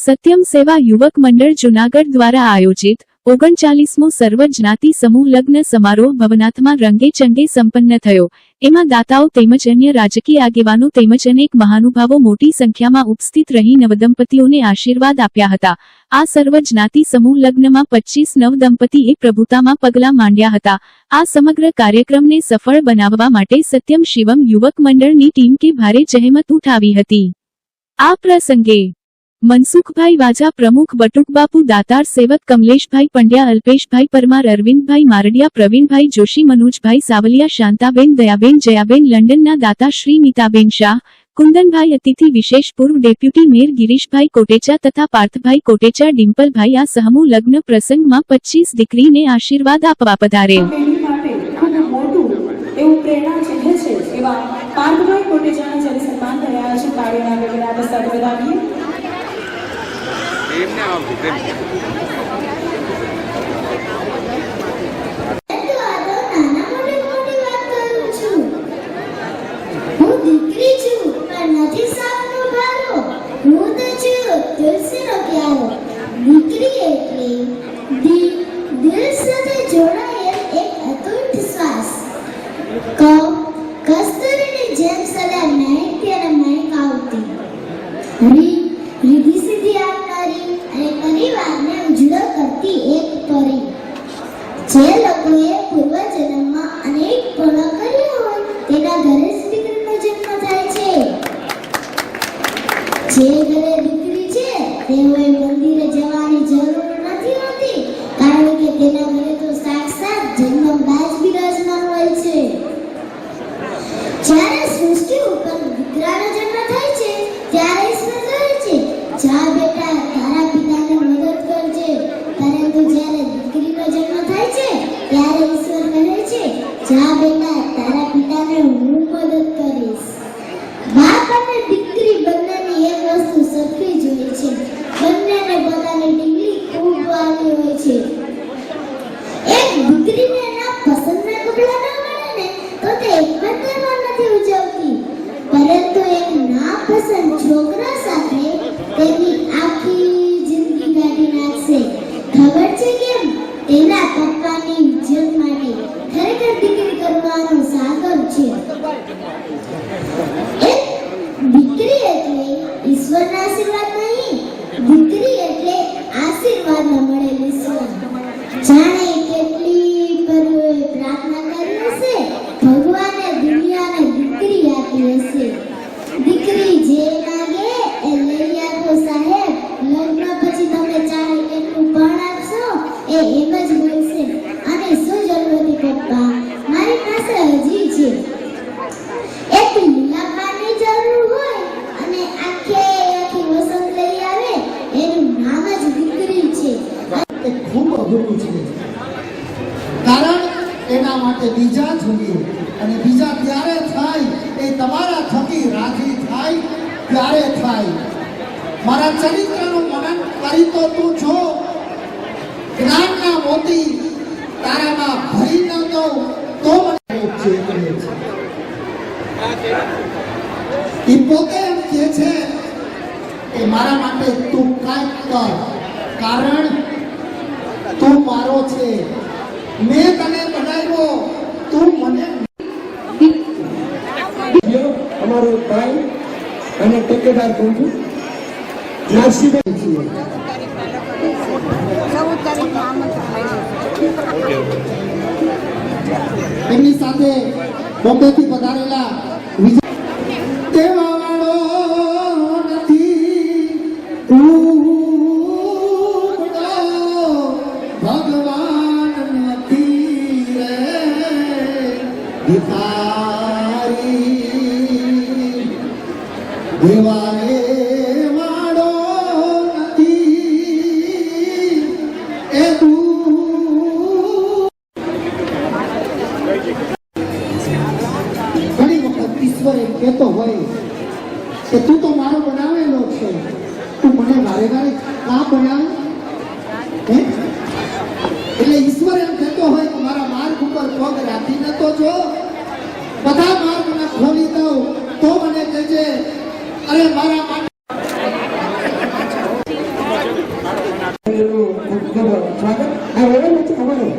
સત્યમ સેવા યુવક મંડળ જૂનાગઢ દ્વારા આયોજિત 39મો સર્વ જ્ઞાતિ સમૂહ લગ્ન સમારોહ ભવનાથમાં રંગે ચંગે સંપન્ન થયો। એમાં દાતાઓ તેમજ અન્ય રાજકીય આગેવાનો તેમજ અનેક મહાનુભાવો મોટી સંખ્યામાં ઉપસ્થિત રહી નવદંપતીઓને આશીર્વાદ આપ્યા હતા। આ સર્વ જ્ઞાતિ સમૂહ લગ્નમાં 25 નવદંપતીએ પ્રભુતામાં પગલાં માંડ્યા હતા। આ સમગ્ર કાર્યક્રમને સફળ બનાવવા માટે સત્યમ શિવમ યુવક મંડળની ટીમ કે ભારે જહેમત ઉઠાવી હતી। આ પ્રસંગે મનસુખભાઈ વાજા પ્રમુખ, બટુકબાપુ દાતાર, સેવક કમલેશભાઈ પંડ્યા, અલ્પેશભાઈ પરમાર, અરવિંદભાઈ મારડિયા, પ્રવીણભાઈ જોશી, મનોજભાઈ સાવલિયા, શાંતાબેન, દયાબેન, જયાબેન, લંડનના દાતા શ્રી નીતાબેન શાહ, કુંદનભાઈ અતિથિ વિશેષ, પૂર્વ ડેપ્યુટી મેયર ગિરીશભાઈ કોટેચા તથા પાર્થભાઈ કોટેચા, ડિમ્પલભાઈ આ સમૂહ લગ્ન પ્રસંગમાં 25 દીકરીને આશીર્વાદ આપવા પધારેલ। એવું પ્રેરણા ચિહ્ન છે એવા પાર્થભાઈ કોટેચાને જ્યારે સન્માન થયા છે, તાળીના ગગડાટ સાથે વધાવીએ। રીધી સીધી આવનારી અને પરિવારને ઉજળો કરતી એક પરી, જે લોકોએ પૂર્વજન્મમાં અનેક પુણ્ય કર્યા હોય તેના ઘરે જ દીકરીનો જન્મ થાય છે। જે ઘરે દીકરી છે તેઓએ મંદિરે જવાની જરૂર નથી હોતી, કારણ કે તેના ઘરે તો સાક્ષાત જન્મબાજ બિરાજમાન હોય છે। જ્યારે સૃષ્ટિ ઉપર દીકરાનો જન્મ થાય છે ત્યારે જા બેટા તારા પિતાને મદદ કરજે, પરંતુ જ્યારે દીકરીનો જન્મ થાય છે ત્યારે ઈશ્વર કહે છે જા બેટા તારા પિતાને હું મદદ કરીશ। બાપ અને દીકરી બંનેની એક વસ્તુ સરખી જ હોય છે, બંનેને પોતાની ડિગ્રી ખૂબ વાલી હોય છે। એક દીકરીને એના પસંદના કપડાં ન મળે ને તો તે એક પણ તહેવાર નથી ઉજવતી, પરંતુ એક ના પસંદ છોકરા સાથે તેની આખી જિંદગી કાઢી નાખશે। ખબર છે કેમ? તેના પપ્પાની ઇજ્જત માટે ખરેખર દીકરી કરવાનો સાગર છે। એક દીકરી એટલે ઈશ્વરના આશીર્વાદ નહીં, દીકરી એટલે આશીર્વાદમાં મળેલ ઈશ્વર। જાણે કેટલી પરીઓએ પ્રાર્થના કરી હશે, ભગવાને દુનિયાને દીકરી આપી હશે। દીકરી જે માંગે એ લઈ આપો સાહેબ, લગ્ન પછી તમે ચાહે એટલું પણ આપશો એ એમ જ બોલશે, અને શું જરૂર હતી પપ્પા, મારી પાસે હજી છે। એક લીલા પાનની જરૂર હોય અને આખી વસંત લઈ આવે, એનું નામ જ દીકરી છે। એ ખૂબ અઘરું છે, કારણ એના માટે બીજા જોઈએ, અને બીજા ત્યારે થાય એ તમારા થકી રાજી થાય ત્યારે થાય। મારા ચરિત્રનું મનન કરી તો તું જો, જ્ઞાનના મોતી તારામાં ભરી ન દઉં તો મને ચેતવે છે। એ પોતે એમ કહે છે કે મારા માટે તું કાંઈક કર, કારણ તું મારો છે, મેં તને બનાવ્યો, તું મને। અમારો ભાઈ અને ટેકેદાર પ્રભુ નરસિંહભાઈ છીએ। એમની સાથે બોમ્બેથી પધારેલા દેવાવાળો નથી ભગવાન નથી રે ભિખારી, દેવાએ વાળો નથી વગાડી કા બનાવે હે? એટલે ઈશ્વર એમ કહેતો હોય કે મારા માર્ગ ઉપર પગ રાખીને તો જો બધા માર્ગને ખોલી દઉં તો મને કહેજે અરે મારા માટે સ્વાગત આ વેળા નથી અમારું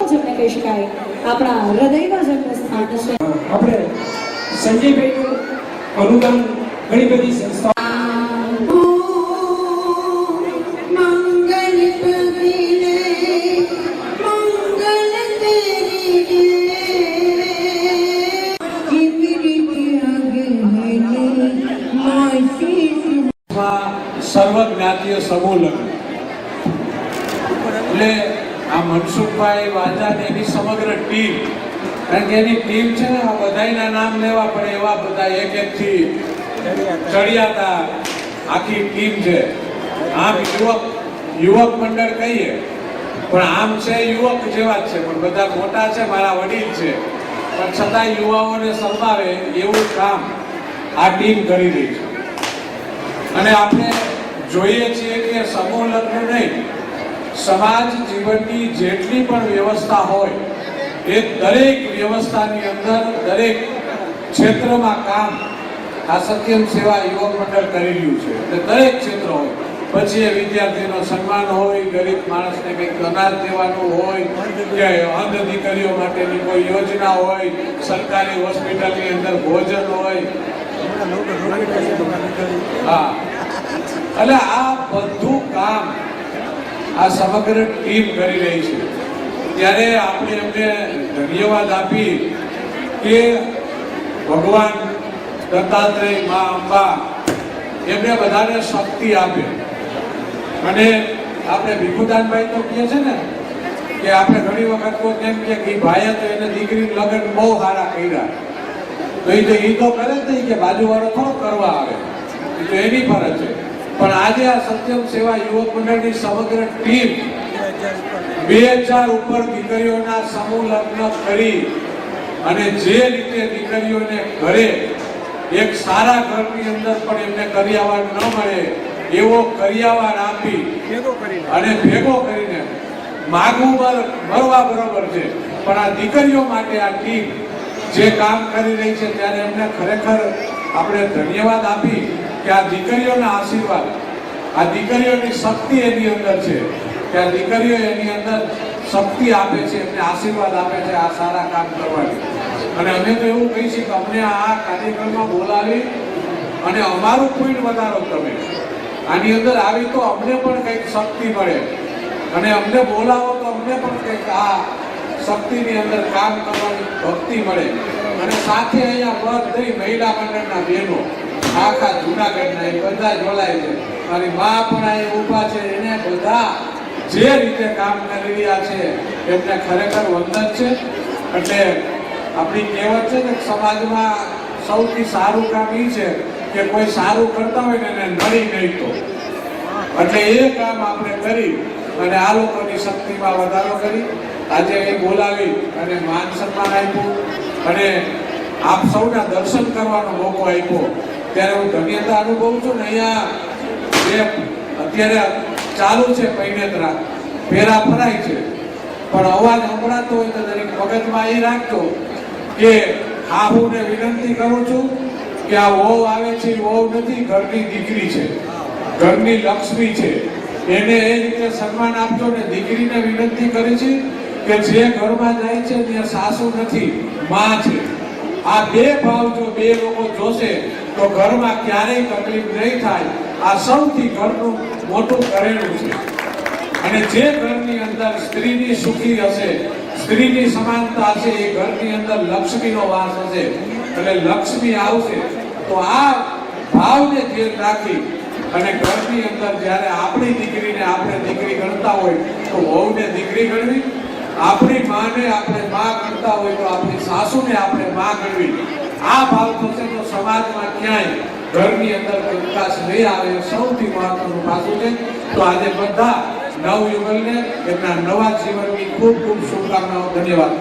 જેમને કહી શકાય આપણા હૃદયમાં જેમનું સ્થાન છે આપણે સંજયભાઈનું અનુદાન ઘણી બધી સંસ્થાઓ સર્વજ્ઞાતીય સમૂહ લગ્ન એટલે આ મનસુખભાઈ વાજા ને એની સમગ્ર ટીમ, કારણ કે એની ટીમ છે ને આ બધાયના નામ લેવા પડે એવા બધા એક એક થી ચડિયાતા આખી ટીમ છે. આમ યુવક મંડળ કહીએ પણ આમ છે યુવક જેવા જ છે, પણ બધા મોટા છે, મારા વડીલ છે, પણ છતાં યુવાઓને સન્માવે એવું કામ આ ટીમ કરી રહી છે. અને આપણે જોઈએ છીએ કે સમૂહ લગ્ન નહીં, સમાજ જીવનની જેટલી પણ વ્યવસ્થા હોય એ દરેક વ્યવસ્થાની અંદર દરેક ક્ષેત્રમાં કામ આ સત્યમ સેવા યુવક મંડળ કરી રહ્યું છે. એટલે દરેક ક્ષેત્ર હોય, પછી એ વિદ્યાર્થીનો સન્માન હોય, ગરીબ માણસને કંઈક અનાજ દેવાનું હોય, કે અંધ દીકરીઓ માટેની કોઈ યોજના હોય, સરકારી હોસ્પિટલની અંદર ભોજન હોય. હા, એટલે આ બધું કામ આ સમગ્ર ટીમ કરી રહી છે. ત્યારે આપણે એમને ધન્યવાદ આપી કે ભગવાન દત્તાત્રેય મા અંબા એમને બધાને શક્તિ આપે. અને આપણે ભીખુદાનભાઈ તો કહે છે ને કે આપણે ઘણી વખત કોઈ કેમ કે ભાઈએ તો એને દીકરી લગ્ન બહુ સારા કર્યા, તો એ તો કરે જ નહીં કે બાજુવાળો થોડો કરવા આવે, એ તો એની ફરજ છે. પણ આજે આ સત્યમ સેવા યુવક મંડળની સમગ્ર ટીમ 2000 ઉપર દીકરીઓના સમૂહ લગ્ન કરી અને જે રીતે દીકરીઓને ઘરે એક સારા ઘરની અંદર પણ એમને કરિયાવર ન મળે એવો કરિયાવર આપી અને ભેગો કરીને માગવું મરવા બરોબર છે, પણ આ દીકરીઓ માટે આ ટીમ જે કામ કરી રહી છે ત્યારે એમને ખરેખર આપણે ધન્યવાદ આપી કે આ દીકરીઓના આશીર્વાદ, આ દીકરીઓની શક્તિ એની અંદર છે, કે આ દીકરીઓ એની અંદર શક્તિ આપે છે, એમને આશીર્વાદ આપે છે આ સારા કામ કરવાની. અને અમે તો એવું કહીશું કે અમને આ કાર્યક્રમમાં બોલાવી અને અમારું પોઈન્ટ વધારો તમે આની અંદર આવી તો અમને પણ કંઈક શક્તિ મળે, અને અમને બોલાવો તો અમને પણ કંઈક આ શક્તિની અંદર કામ કરવાની ભક્તિ મળે. અને સાથે અહીંયા બધી મહિલા મંડળના બહેનો આખા જૂનાગઢના એ બધા જોડાય છે. મારી મા પણ અહીં ઊભા છે, એને બધા જે રીતે કામ કરી રહ્યા છે એમને ખરેખર વંદન છે. એટલે આપણી કહેવત છે કે સમાજમાં સૌથી સારું કામ એ છે કે કોઈ સારું કરતા હોય ને એને નડી નહીં તો, એટલે એ કામ આપણે કરી અને આ લોકોની શક્તિમાં વધારો કરી આજે અહીં બોલાવી અને માન સન્માન આપ્યું અને આપ સૌના દર્શન કરવાનો મોકો આપ્યો, ત્યારે હું ધન્યતા અનુભવું છું. ને અહીંયા જે અત્યારે ચાલુ છે પૈનેત્રા ફેરા ફરાય છે, પણ અવાજ સંભળાતો હોય તો દરેક મગજમાં એ રાખજો કે હું વિનંતી કરું છું કે આ વહુ આવે છે, વહુ નથી, ઘરની દીકરી છે, ઘરની લક્ષ્મી છે, એને એ રીતે સન્માન આપજો. ને દીકરીને વિનંતી કરી છે કે જે ઘરમાં જાય છે ત્યાં સાસુ નથી, માં છે. આ બે ભાવ જો બે લોકો જોશે તો ઘરમાં ક્યારેય તકલીફ નહીં થાય. આ સૌથી ઘરનું મોટું કરેલું છે. અને જે ઘરની અંદર સ્ત્રીની સુખી હશે, સ્ત્રીની સમાનતા હશે, એ ઘરની અંદર લક્ષ્મીનો વાસ હશે. એટલે લક્ષ્મી આવશે તો આ ભાવને ધ્યાન રાખી અને ઘરની અંદર જ્યારે આપણી દીકરીને આપણે દીકરી ગણતા હોય તો વહુને દીકરી ગણવી આપણી માને આપણે માં કરતા હોય તો આપણી સાસુને આપણે માં કરવી, આ ભાવ થશે તો સમાજમાં ક્યાંય ઘરની અંદર વિકાસ નહીં આવે. સૌથી મહત્વનું પાસું છે. તો આજે બધા નવયુગલને એમના નવા જીવનની ખૂબ ખૂબ શુભકામનાઓ. ધન્યવાદ.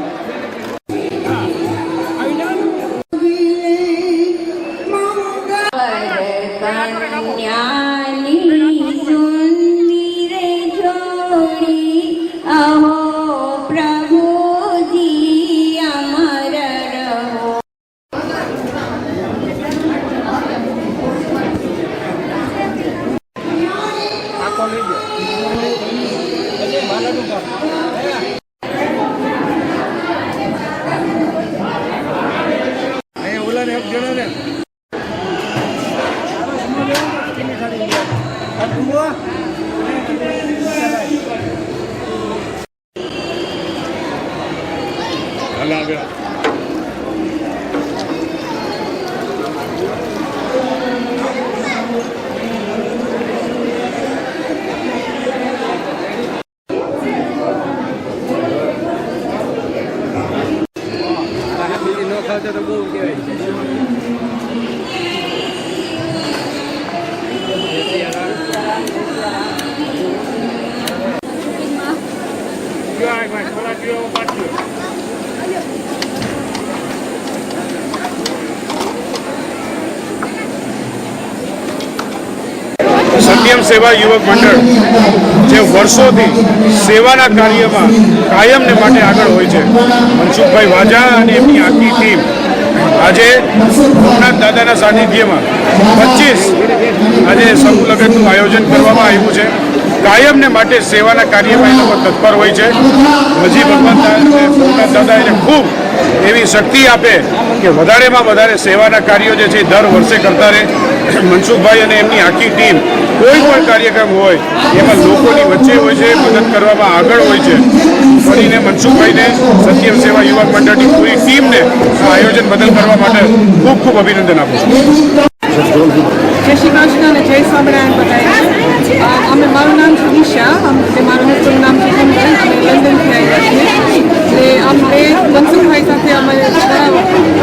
સત્યમ સેવા યુવક મંડળ જે વર્ષોથી સેવાના કાર્યમાં કાયમને માટે આગળ હોય છે, મનસુખભાઈ વાજા અને એમની આખી ટીમ આજે ભવનાથ દાદાના સાનિધ્યમાં 25 આજે સમૂહ લગ્નનું આયોજન કરવામાં આવ્યું છે. કાયમને માટે સેવાના કાર્યમાં એ લોકો તત્પર હોય છે. હજી ભગવાન દાદા એને ખૂબ એવી શક્તિ આપે કે વધારેમાં વધારે સેવાના કાર્યો જે છે દર વર્ષે કરતા રહે. મનસુખભાઈ અને એમની આખી ટીમ કોઈ પણ કાર્યક્રમ હોય એમાં લોકોની વચ્ચે હોય છે, મદદ કરવામાં આગળ હોય છે. ફરીને મનસુખભાઈને સત્યમ સેવા યુવક મંડળની પૂરી ટીમને આ આયોજન બદલ કરવા માટે ખૂબ ખૂબ અભિનંદન આપું છું. જય શ્રી કૃષ્ણ અને જય સ્વામિનારાયણ બધાને. અમે મારું નામ છે નિશા, મારું હસબન્ડનું નામ છે હિમલ. અમે લંડનથી આવ્યા છીએ. એટલે અમે મનસુખભાઈ સાથે અમે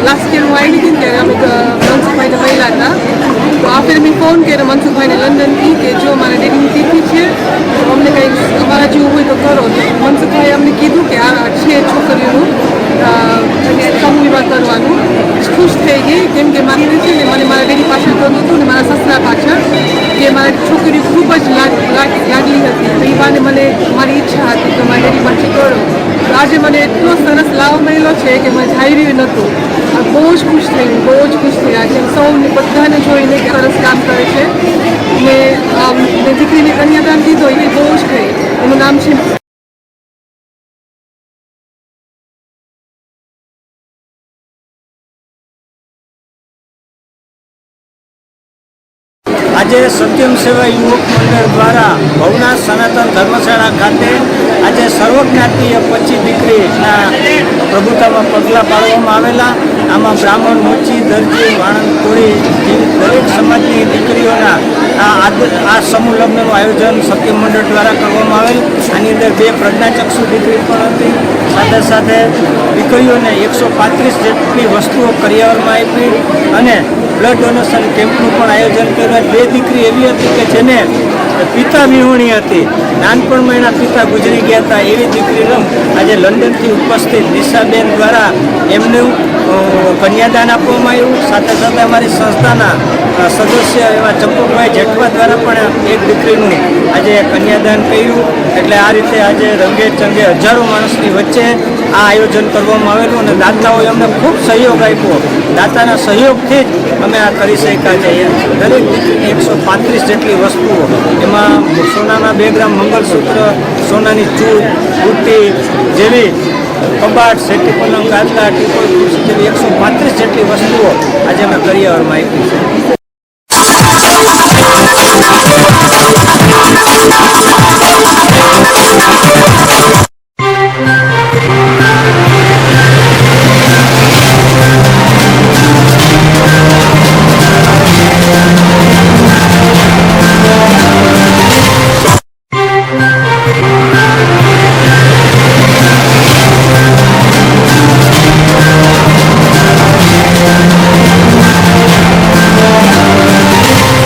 લાસ્ટ યર હું આવી હતી ત્યારે અમે મનસુખભાઈને મળ્યા હતા. તો આ ફેર મેં ફોન કર્યો મનસુખભાઈને લંડનથી કે જો મારા ડેડીની તિથિ છે તો અમને કંઈક અમારા જેવું હોય તો કરો. તો મનસુખભાઈએ અમને કીધું કે આ છે છોકરીઓનું સમૂહ વિવાહ કરવાનું. ખુશ થઈ ગઈ કેમ કે મારી રીતે ને મને મારા ડેડી પાછળ કરતું હતું ને મારા સસરા પાછળ, કે મારી છોકરી ખૂબ જ લાગલી હતી. તો એ બાને મને મારી ઈચ્છા હતી કે મારી ડેડી પાછી કરો. તો આજે મને એટલો સરસ લાભ મળેલો છે કે મને ધાર્યું નહોતું. બહુ જ ખુશ થઈ, બહુ જ ખુશ થઈ. આજે સૌને બધાને જોઈને સરસ કામ કરે છે. ને દીકરીને કન્યાદાન દીધો એ બહુ જ થઈ. એનું નામ છે આજે સત્યમ સેવા યુવક મંડળ દ્વારા ભવનાથ સનાતન ધર્મશાળા ખાતે આજે સર્વજ્ઞાતીય 25 દીકરીના પ્રભુતામાં પગલાં પાડવામાં આવેલા. આમાં બ્રાહ્મણ, મોચી, દરજી, વાણંદ, કોળી જેવી દરેક સમાજની દીકરીઓના આ સમૂહ લગ્નનું આયોજન સત્યમ મંડળ દ્વારા કરવામાં આવેલ. આની અંદર 2 પ્રજ્ઞાચક્ષુ દીકરી પણ હતી. સાથે સાથે દીકરીઓને 135 જેટલી વસ્તુઓ કરિયાવરમાં આપી અને બ્લડ ડોનેશન કેમ્પનું પણ આયોજન કર્યું. 2 દીકરી એવી હતી કે જેને પિતા વિહોણી હતી, નાનપણમાં એના પિતા ગુજરી ગયા હતા. એવી દીકરીનું આજે લંડનથી ઉપસ્થિત નિશાબેન દ્વારા એમનું કન્યાદાન આપવામાં આવ્યું. સાથે સાથે અમારી સંસ્થાના સદસ્ય એવા ચંપકભાઈ જેઠવા દ્વારા પણ એક દીકરીનું આજે કન્યાદાન કર્યું. એટલે આ રીતે આજે રંગે ચંગે હજારો માણસની વચ્ચે આ આયોજન કરવામાં આવેલું અને દાતાઓએ અમને ખૂબ સહયોગ આપ્યો. દાતાના સહયોગથી જ અમે આ કરી શક્યા છીએ. દરેક દીકરીની 135 જેટલી વસ્તુઓ, એમાં સોનાના 2 ગ્રામ મંગલસૂત્ર, સોનાની ચૂડ, બુટ્ટી જેવી કબાટ, સેટી પલંગ, ગાદલા, ટીપોઈ, ખુરશી જેવી 135 જેટલી વસ્તુઓ આજે અમે કરિયાવરમાં આપી છે.